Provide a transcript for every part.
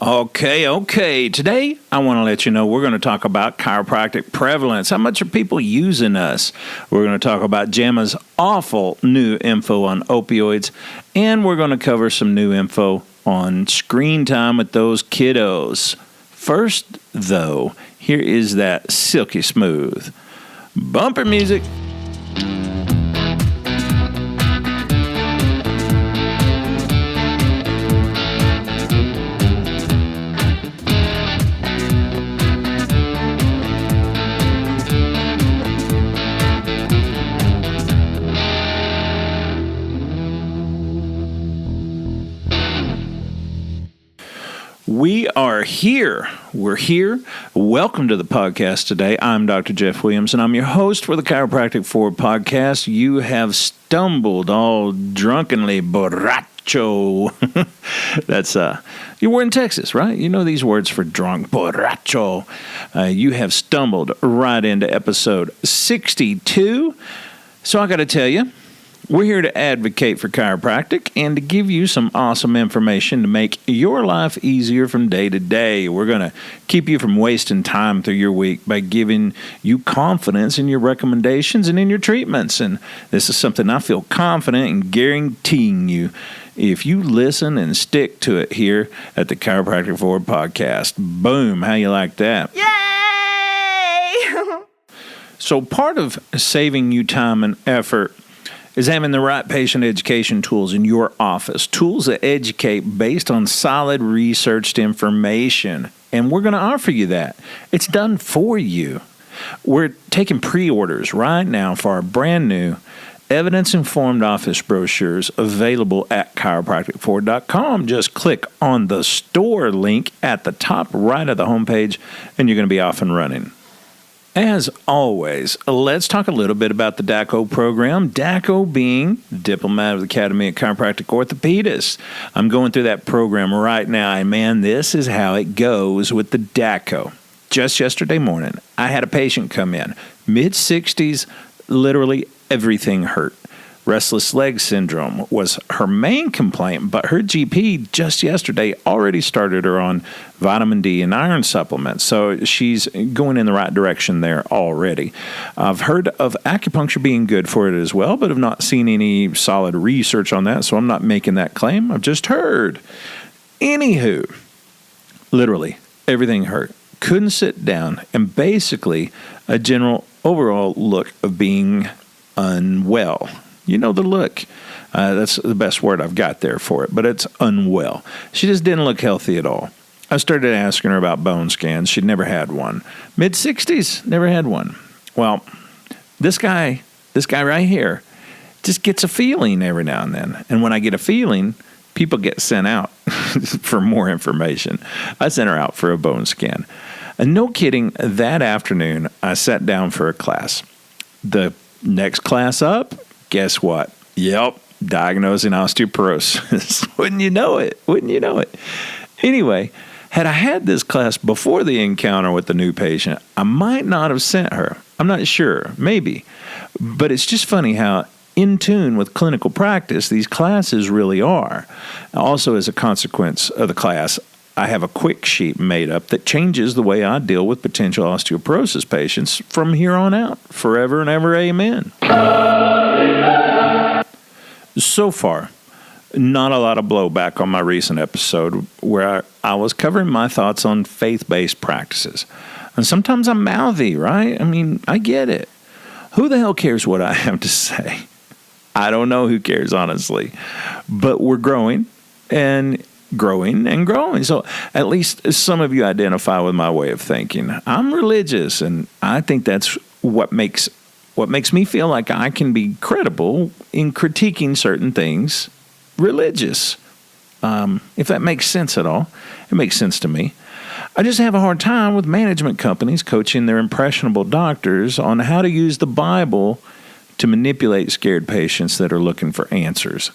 Okay. Today, I want to let you know we're going to talk about chiropractic prevalence. How much are people using us? We're going to talk about JAMA's awful new info on opioids, and we're going to cover some new info on screen time with those kiddos. First, though, here is that silky smooth bumper music. We are here. We're here. Welcome to the podcast today. I'm Dr. Jeff Williams, and I'm your host for the Chiropractic Forward Podcast. You have stumbled all drunkenly borracho. That's, you were in Texas, right? You know these words for drunk, borracho. You have stumbled right into episode 62. So I got to tell you, we're here to advocate for chiropractic and to give you some awesome information to make your life easier from day to day. We're going to keep you from wasting time through your week by giving you confidence in your recommendations and in your treatments. And this is something I feel confident in guaranteeing you if you listen and stick to it here at the Chiropractic Forward Podcast. Boom. How you like that? Yay! So part of saving you time and effort is having the right patient education tools in your office, tools that educate based on solid researched information. And we're going to offer you that. It's done for you. We're taking pre-orders right now for our brand new evidence-informed office brochures available at chiropracticforward.com. Just click on the store link at the top right of the homepage, and you're going to be off and running. As always, let's talk a little bit about the DACO program. DACO being Diplomat of the Academy of Chiropractic Orthopedists. I'm going through that program right now, and man, this is how it goes with the DACO. Just yesterday morning, I had a patient come in, mid-60s, literally everything hurt. Restless leg syndrome was her main complaint, but her GP just yesterday already started her on vitamin D and iron supplements, so she's going in the right direction there already. I've heard of acupuncture being good for it as well, but have not seen any solid research on that, so I'm not making that claim. I've just heard. Anywho, literally everything hurt. Couldn't sit down, and basically a general overall look of being unwell. You know the look. That's the best word I've got there for it, but it's unwell. She just didn't look healthy at all. I started asking her about bone scans. She'd never had one. Mid-60s, never had one. Well, this guy right here just gets a feeling every now and then. And when I get a feeling, people get sent out for more information. I sent her out for a bone scan. And no kidding, that afternoon, I sat down for a class. The next class up, guess what? Yep, diagnosing osteoporosis. Wouldn't you know it? Anyway, had I had this class before the encounter with the new patient, I might not have sent her. I'm not sure, maybe. But it's just funny how in tune with clinical practice these classes really are. Also, as a consequence of the class, I have a quick sheet made up that changes the way I deal with potential osteoporosis patients from here on out. Forever and ever, amen. So far, not a lot of blowback on my recent episode where I was covering my thoughts on faith-based practices. And sometimes I'm mouthy, right? I mean, I get it. Who the hell cares what I have to say? I don't know who cares, honestly. But we're growing and growing. So at least some of you identify with my way of thinking. I'm religious, and I think that's what makes me feel like I can be credible in critiquing certain things religious. If that makes sense at all, it makes sense to me. I just have a hard time with management companies coaching their impressionable doctors on how to use the Bible to manipulate scared patients that are looking for answers.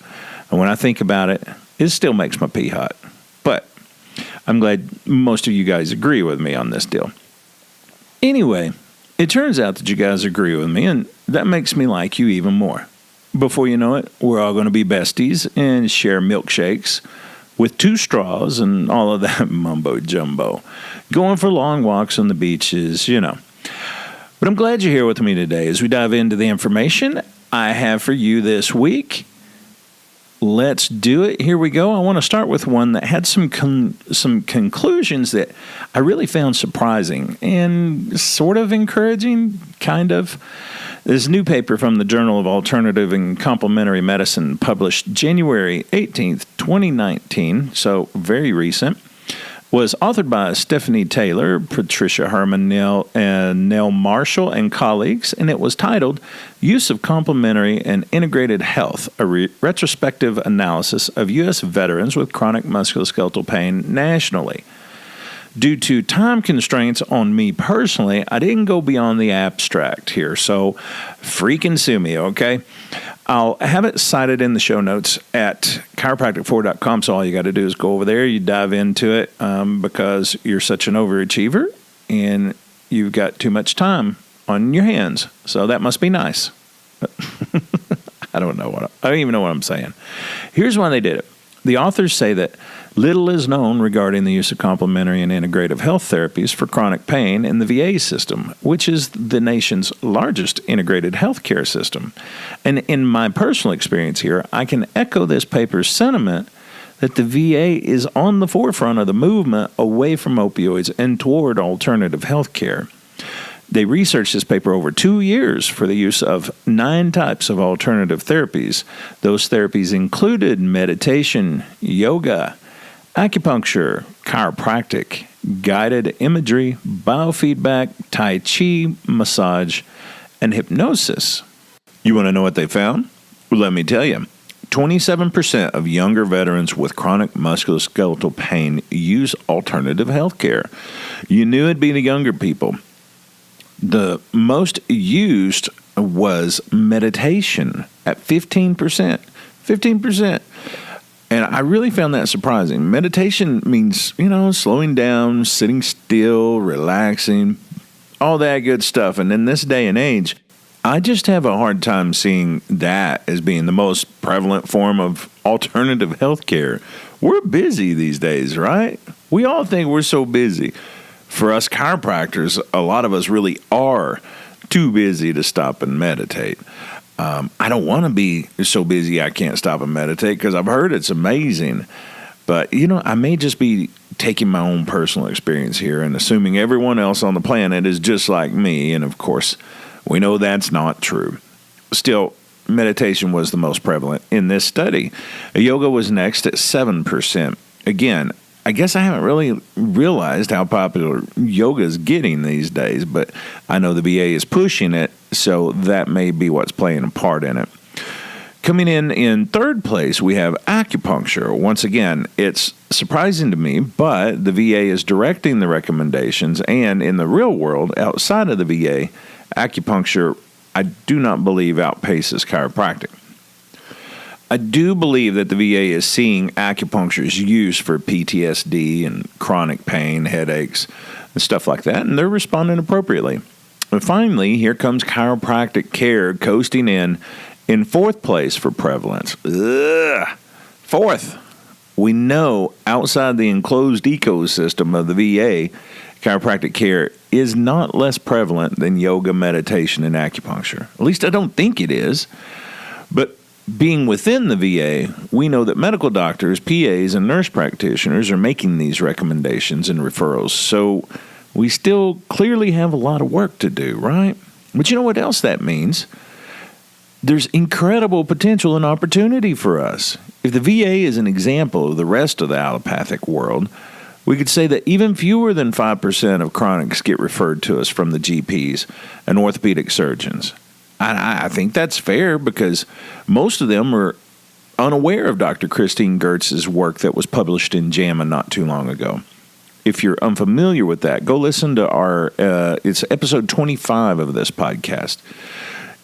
And when I think about it, it still makes my pee hot. But I'm glad most of you guys agree with me on this deal. Anyway, it turns out that you guys agree with me, and that makes me like you even more. Before you know it, we're all going to be besties and share milkshakes with 2 straws and all of that mumbo jumbo, going for long walks on the beaches, But I'm glad you're here with me today as we dive into the information I have for you this week. Let's do it. Here we go. I want to start with one that had some conclusions that I really found surprising and sort of encouraging, kind of. This new paper from the Journal of Alternative and Complementary Medicine, published January 18th, 2019, so very recent, was authored by Stephanie Taylor, Patricia Herman, Nell Marshall, and colleagues, and it was titled Use of Complementary and Integrated Health, a retrospective analysis of U.S. veterans with chronic musculoskeletal pain nationally. Due to time constraints on me personally, I didn't go beyond the abstract here, so freaking sue me, okay? I'll have it cited in the show notes at chiropracticforward.com, so all you got to do is go over there, you dive into it, because you're such an overachiever and you've got too much time on your hands, so that must be nice. I don't even know what I'm saying. Here's why they did it. The authors say that little is known regarding the use of complementary and integrative health therapies for chronic pain in the VA system, which is the nation's largest integrated healthcare system. And in my personal experience here, I can echo this paper's sentiment that the VA is on the forefront of the movement away from opioids and toward alternative healthcare. They researched this paper over 2 years for the use of 9 types of alternative therapies. Those therapies included meditation, yoga, acupuncture, chiropractic, guided imagery, biofeedback, tai chi, massage, and hypnosis. You want to know what they found? Well, let me tell you. 27% of younger veterans with chronic musculoskeletal pain use alternative healthcare. You knew it'd be the younger people. The most used was meditation at 15%. 15%. And I really found that surprising. Meditation means, slowing down, sitting still, relaxing, all that good stuff. And in this day and age, I just have a hard time seeing that as being the most prevalent form of alternative healthcare. We're busy these days, right? We all think we're so busy. For us chiropractors, a lot of us really are too busy to stop and meditate. I don't want to be so busy I can't stop and meditate because I've heard it's amazing. But, I may just be taking my own personal experience here and assuming everyone else on the planet is just like me. And, of course, we know that's not true. Still, meditation was the most prevalent in this study. Yoga was next at 7%. Again, I guess I haven't really realized how popular yoga is getting these days, but I know the VA is pushing it, so that may be what's playing a part in it. Coming in third place, we have acupuncture. Once again, it's surprising to me, but the VA is directing the recommendations, and in the real world, outside of the VA, acupuncture, I do not believe outpaces chiropractic. I do believe that the VA is seeing acupuncture's use for PTSD and chronic pain, headaches, and stuff like that, and they're responding appropriately. And finally, here comes chiropractic care coasting in fourth place for prevalence. Fourth, we know outside the enclosed ecosystem of the VA, chiropractic care is not less prevalent than yoga, meditation, and acupuncture. At least I don't think it is. But being within the VA, we know that medical doctors, PAs, and nurse practitioners are making these recommendations and referrals. So we still clearly have a lot of work to do, right? But you know what else that means? There's incredible potential and opportunity for us. If the VA is an example of the rest of the allopathic world, we could say that even fewer than 5% of chronics get referred to us from the GPs and orthopedic surgeons. I think that's fair because most of them are unaware of Dr. Christine Gertz's work that was published in JAMA not too long ago. If you're unfamiliar with that, go listen to it's episode 25 of this podcast.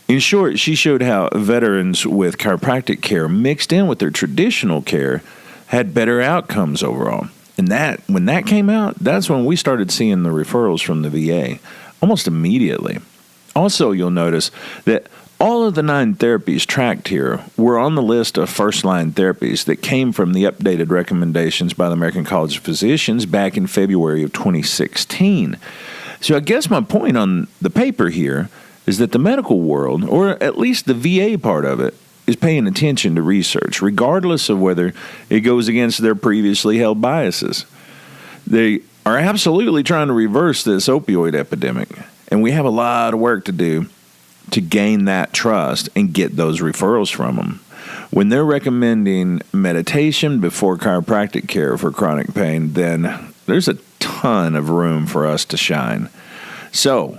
In short, she showed how veterans with chiropractic care mixed in with their traditional care had better outcomes overall. And when that came out, that's when we started seeing the referrals from the VA almost immediately. Also, you'll notice that All of the 9 therapies tracked here were on the list of first-line therapies that came from the updated recommendations by the American College of Physicians back in February of 2016. So I guess my point on the paper here is that the medical world, or at least the VA part of it, is paying attention to research, regardless of whether it goes against their previously held biases. They are absolutely trying to reverse this opioid epidemic, and we have a lot of work to do to gain that trust and get those referrals from them. When they're recommending meditation before chiropractic care for chronic pain, then there's a ton of room for us to shine. So,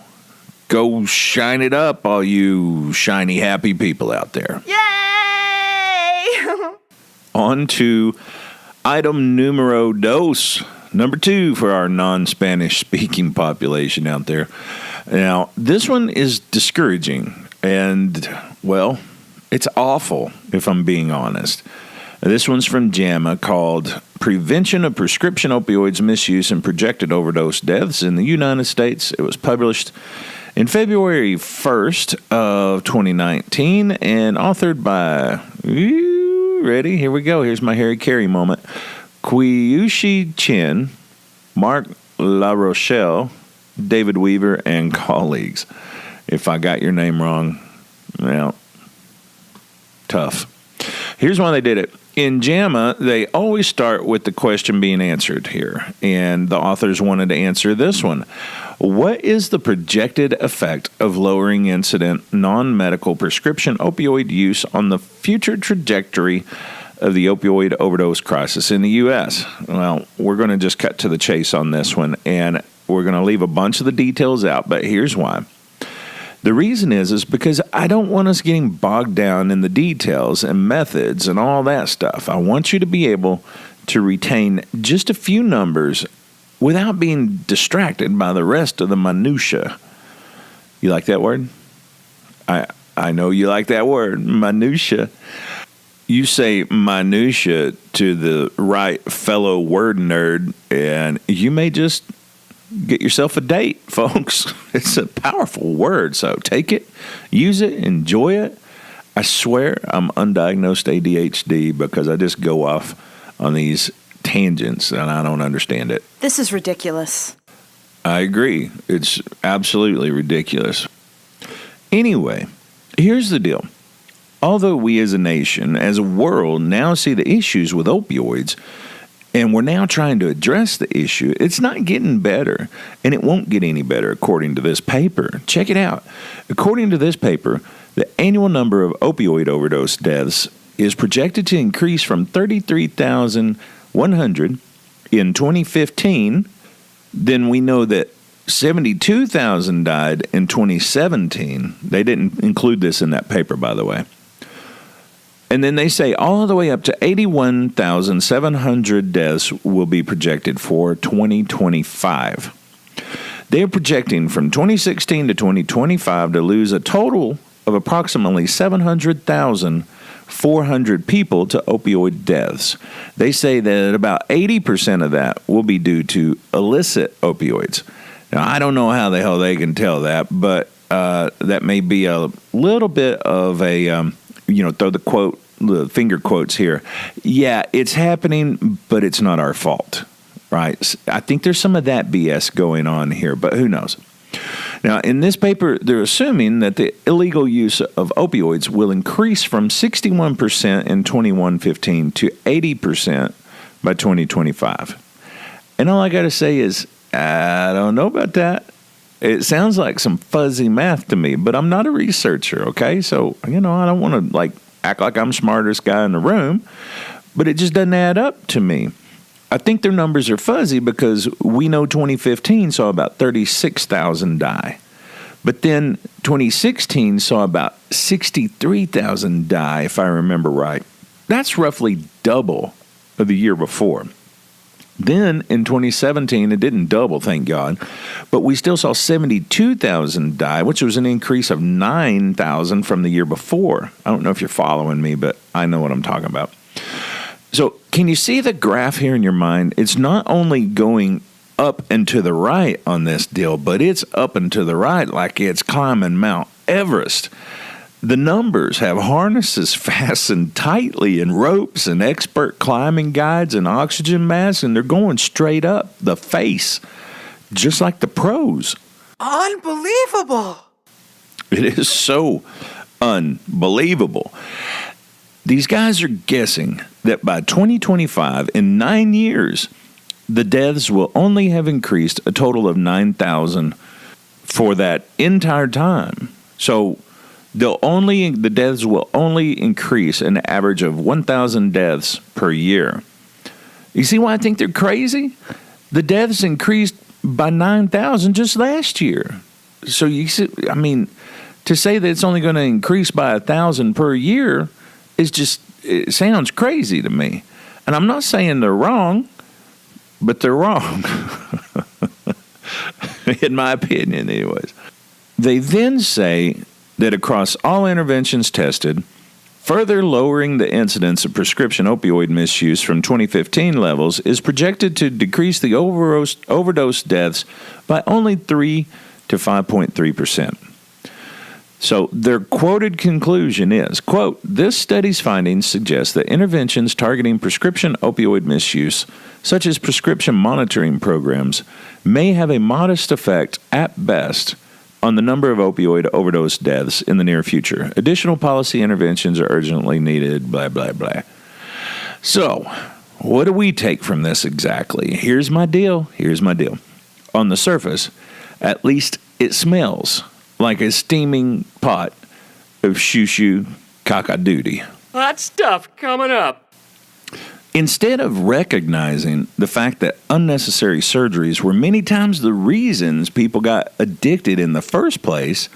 go shine it up, all you shiny, happy people out there. Yay! On to item numero dos, number 2 for our non-Spanish speaking population out there. Now, this one is discouraging and, well, it's awful if I'm being honest. This one's from JAMA called Prevention of Prescription Opioids Misuse and Projected Overdose Deaths in the United States. It was published in February 1st of 2019 and authored by, ready? Here we go. Here's my Harry Carey moment. Qiushi Chen, Mark LaRochelle, David Weaver, and colleagues. If I got your name wrong, well, tough. Here's why they did it. In JAMA, they always start with the question being answered here, and the authors wanted to answer this one. What is the projected effect of lowering incident non-medical prescription opioid use on the future trajectory of the opioid overdose crisis in the U.S.? Well, we're going to just cut to the chase on this one, and we're going to leave a bunch of the details out, but here's why. The reason is because I don't want us getting bogged down in the details and methods and all that stuff. I want you to be able to retain just a few numbers without being distracted by the rest of the minutia. You like that word? I know you like that word, minutia. You say minutia to the right fellow word nerd, and you may just get yourself a date, folks. It's a powerful word, so take it, use it, enjoy it. I swear I'm undiagnosed ADHD because I just go off on these tangents and I don't understand it. This is ridiculous. I agree. It's absolutely ridiculous. Anyway, here's the deal. Although we as a nation, as a world, now see the issues with opioids, and we're now trying to address the issue, it's not getting better, and it won't get any better according to this paper. Check it out. According to this paper, the annual number of opioid overdose deaths is projected to increase from 33,100 in 2015. Then we know that 72,000 died in 2017. They didn't include this in that paper, by the way. And then they say all the way up to 81,700 deaths will be projected for 2025. They are projecting from 2016 to 2025 to lose a total of approximately 700,400 people to opioid deaths. They say that about 80% of that will be due to illicit opioids. Now, I don't know how the hell they can tell that, but that may be a little bit of a... throw the finger quotes here. Yeah, it's happening, but it's not our fault, right? I think there's some of that BS going on here, but who knows? Now, in this paper, they're assuming that the illegal use of opioids will increase from 61% in 2115 to 80% by 2025. And all I got to say is, I don't know about that. It sounds like some fuzzy math to me, but I'm not a researcher, okay? So, I don't want to, act like I'm the smartest guy in the room, but it just doesn't add up to me. I think their numbers are fuzzy because we know 2015 saw about 36,000 die. But then 2016 saw about 63,000 die, if I remember right. That's roughly double of the year before. Then in 2017, it didn't double, thank God, but we still saw 72,000 die, which was an increase of 9,000 from the year before. I don't know if you're following me, but I know what I'm talking about. So can you see the graph here in your mind? It's not only going up and to the right on this deal, but it's up and to the right like it's climbing Mount Everest. The numbers have harnesses fastened tightly in ropes and expert climbing guides and oxygen masks, and they're going straight up the face, just like the pros. Unbelievable. It is so unbelievable. These guys are guessing that by 2025, in 9 years, the deaths will only have increased a total of 9,000 for that entire time. So the deaths will only increase an average of 1,000 deaths per year. You see why I think they're crazy? The deaths increased by 9,000 just last year. So you see, I mean, to say that it's only going to increase by 1,000 per year it sounds crazy to me. And I'm not saying they're wrong, but they're wrong. In my opinion, anyways. They then say that across all interventions tested, further lowering the incidence of prescription opioid misuse from 2015 levels is projected to decrease the overdose deaths by only 3 to 5.3%. So their quoted conclusion is, quote, "This study's findings suggest that interventions targeting prescription opioid misuse, such as prescription monitoring programs, may have a modest effect at best on the number of opioid overdose deaths in the near future. Additional policy interventions are urgently needed, blah, blah, blah." So, what do we take from this exactly? Here's my deal. On the surface, at least it smells like a steaming pot of shoo-shoo cock-a-doodle. Hot stuff coming up. Instead of recognizing the fact that unnecessary surgeries were many times the reasons people got addicted in the first place,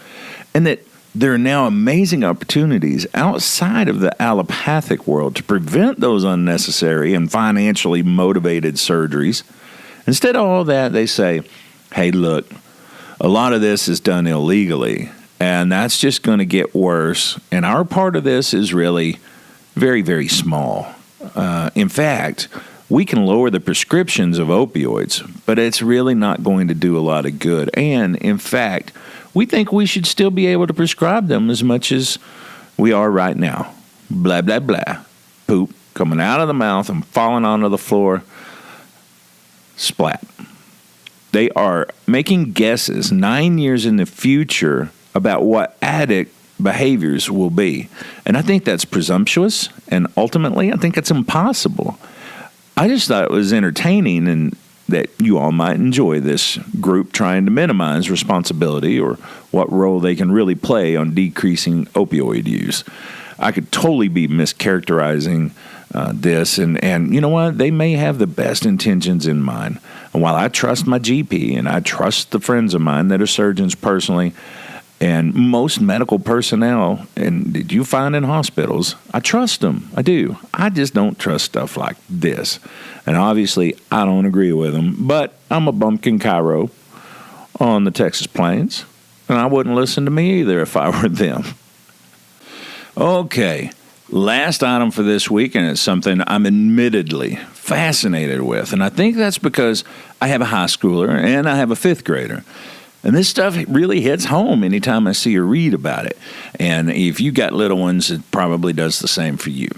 and that there are now amazing opportunities outside of the allopathic world to prevent those unnecessary and financially motivated surgeries, instead of all that, they say, hey, look, a lot of this is done illegally, and that's just going to get worse, and our part of this is really very, very small. In fact, we can lower the prescriptions of opioids, but it's really not going to do a lot of good. And, in fact, we think we should still be able to prescribe them as much as we are right now. Blah, blah, blah. Poop coming out of the mouth and falling onto the floor. Splat. They are making guesses 9 years in the future about what addict behaviors will be. And I think that's presumptuous, and ultimately I think it's impossible. I just thought it was entertaining and that you all might enjoy this group trying to minimize responsibility or what role they can really play on decreasing opioid use. I could totally be mischaracterizing this, and you know what? They may have the best intentions in mind. And while I trust my GP and I trust the friends of mine that are surgeons personally, and most medical personnel, and that you find in hospitals, I trust them. I do. I just don't trust stuff like this. And obviously, I don't agree with them. But I'm a bumpkin Chiro on the Texas Plains, and I wouldn't listen to me either if I were them. Okay, last item for this week, and it's something I'm admittedly fascinated with. And I think that's because I have a high schooler and I have a fifth grader. And this stuff really hits home anytime I see or read about it. And if you got little ones, it probably does the same for you.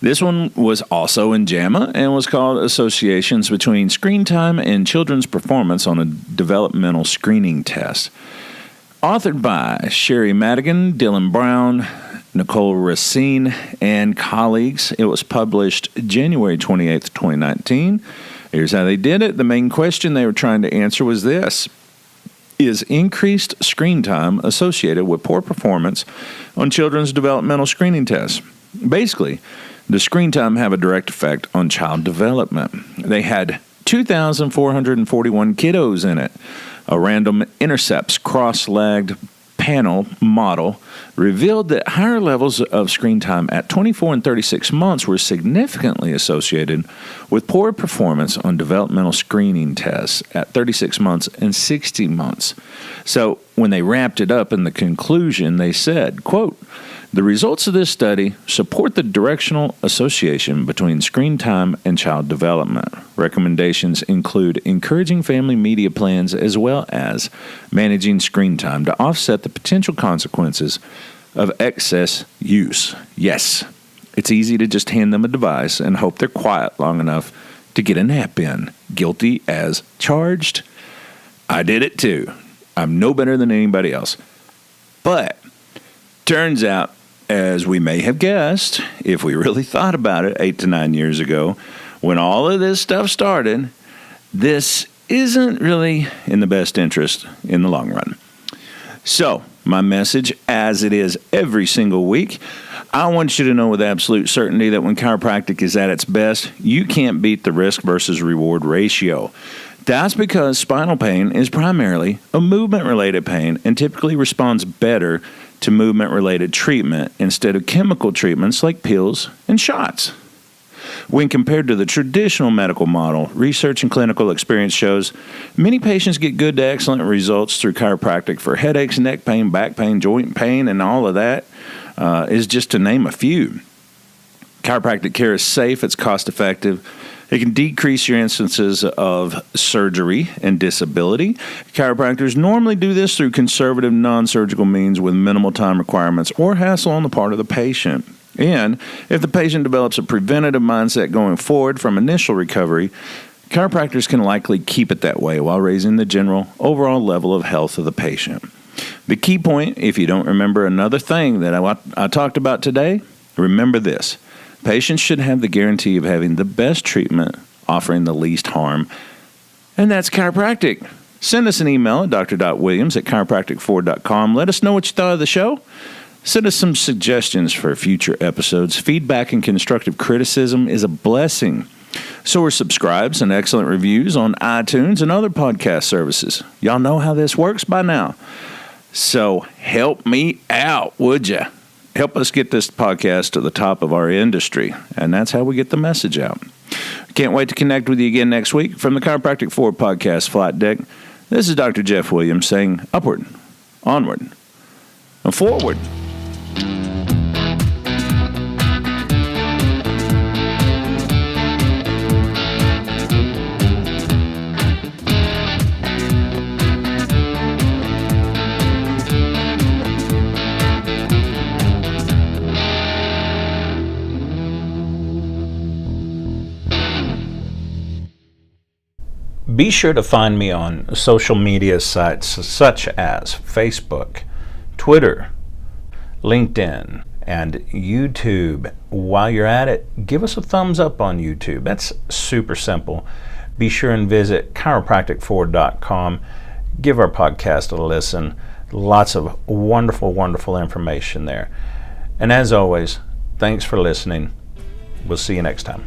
This one was also in JAMA and was called Associations Between Screen Time and Children's Performance on a Developmental Screening Test. Authored by Sherry Madigan, Dylan Brown, Nicole Racine, and colleagues. It was published January 28th, 2019. Here's how they did it. The main question they were trying to answer was this: is increased screen time associated with poor performance on children's developmental screening tests? Basically, does screen time have a direct effect on child development? They had 2,441 kiddos in it. A random intercepts cross-legged panel model revealed that higher levels of screen time at 24 and 36 months were significantly associated with poor performance on developmental screening tests at 36 months and 60 months. So when they wrapped it up in the conclusion, they said, quote, "The results of this study support the directional association between screen time and child development. Recommendations include encouraging family media plans as well as managing screen time to offset the potential consequences of excess use. Yes, it's easy to just hand them a device and hope they're quiet long enough to get a nap in. Guilty as charged. I did it too. I'm no better than anybody else. But turns out, as we may have guessed, if we really thought about it 8 to 9 years ago, when all of this stuff started, this isn't really in the best interest in the long run. So, my message, as it is every single week, I want you to know with absolute certainty that when chiropractic is at its best, you can't beat the risk versus reward ratio. That's because spinal pain is primarily a movement-related pain and typically responds better to movement-related treatment instead of chemical treatments like pills and shots. When compared to the traditional medical model, research and clinical experience shows many patients get good to excellent results through chiropractic for headaches, neck pain, back pain, joint pain, and all of that is just to name a few. Chiropractic care is safe, it's cost-effective. It can decrease your instances of surgery and disability. Chiropractors normally do this through conservative, non-surgical means with minimal time requirements or hassle on the part of the patient. And if the patient develops a preventative mindset going forward from initial recovery, chiropractors can likely keep it that way while raising the general overall level of health of the patient. The key point, if you don't remember another thing that I talked about today, remember this. Patients should have the guarantee of having the best treatment, offering the least harm, and that's chiropractic. Send us an email at dr.williams@chiropracticforward.com. Let us know what you thought of the show. Send us some suggestions for future episodes. Feedback and constructive criticism is a blessing. So are subscribes and excellent reviews on iTunes and other podcast services. Y'all know how this works by now. So help me out, would ya? Help us get this podcast to the top of our industry, and that's how we get the message out. Can't wait to connect with you again next week from the Chiropractic Forward Podcast Flight Deck. This is Dr. Jeff Williams saying upward, onward, and forward. Be sure to find me on social media sites such as Facebook, Twitter, LinkedIn, and YouTube. While you're at it, give us a thumbs up on YouTube. That's super simple. Be sure and visit chiropracticforward.com. Give our podcast a listen. Lots of wonderful, wonderful information there. And as always, thanks for listening. We'll see you next time.